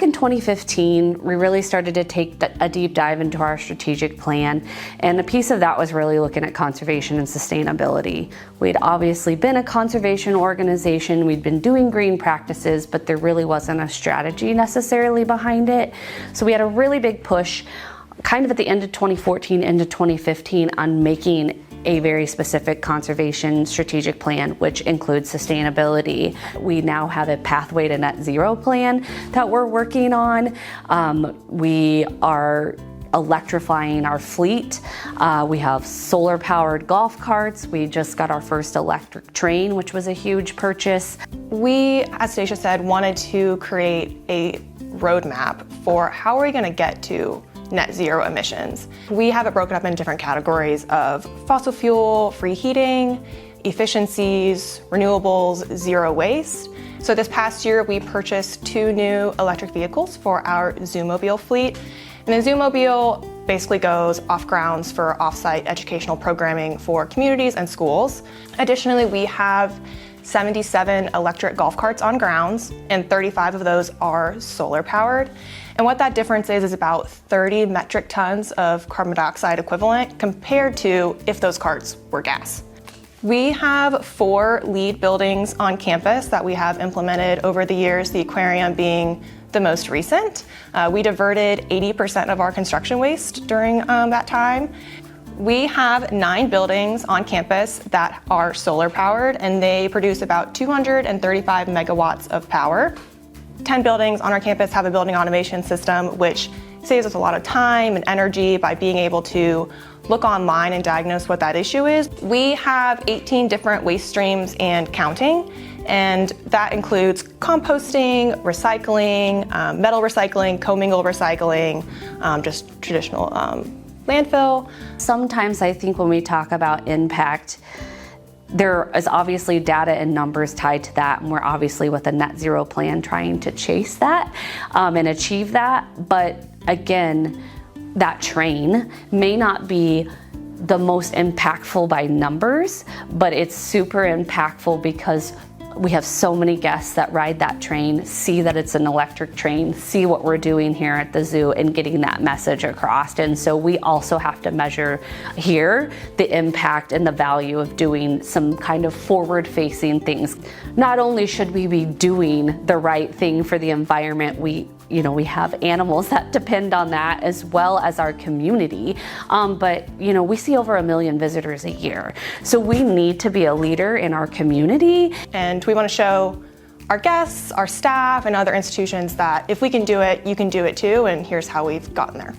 back in 2015, we really started to take a deep dive into our strategic plan, and a piece of that was really looking at conservation and sustainability. We'd obviously been a conservation organization, we'd been doing green practices, but there really wasn't a strategy necessarily behind it. So we had a really big push kind of at the end of 2014 into 2015 on making a very specific conservation strategic plan, which includes sustainability. We now have a pathway to net zero plan that we're working on. We are electrifying our fleet. We have solar powered golf carts. We just got our first electric train, which was a huge purchase. We, as Stacia said, wanted to create a roadmap for how are we going to get to net zero emissions. We have it broken up in different categories of fossil fuel, free heating, efficiencies, renewables, zero waste. So this past year, we purchased 2 new electric vehicles for our Zoomobile fleet. And the Zoomobile basically goes off grounds for offsite educational programming for communities and schools. Additionally, we have 77 electric golf carts on grounds, and 35 of those are solar powered. And what that difference is about 30 metric tons of carbon dioxide equivalent compared to if those carts were gas. We have 4 LEED buildings on campus that we have implemented over the years, the aquarium being the most recent. We diverted 80% of our construction waste during that time. We have 9 buildings on campus that are solar powered, and they produce about 235 megawatts of power. 10 buildings on our campus have a building automation system, which saves us a lot of time and energy by being able to look online and diagnose what that issue is. We have 18 different waste streams and counting, and that includes composting, recycling, metal recycling, commingled recycling, just traditional landfill. Sometimes I think when we talk about impact, there is obviously data and numbers tied to that, and we're obviously with a net zero plan trying to chase that and achieve that. But again, that train may not be the most impactful by numbers, but it's super impactful because we have so many guests that ride that train, see that it's an electric train, see what we're doing here at the zoo and getting that message across. And so we also have to measure here the impact and the value of doing some kind of forward-facing things. Not only should we be doing the right thing for the environment, we have animals that depend on that as well as our community. But we see over 1 million visitors a year. So we need to be a leader in our community. And we want to show our guests, our staff, and other institutions that if we can do it, you can do it too, and here's how we've gotten there.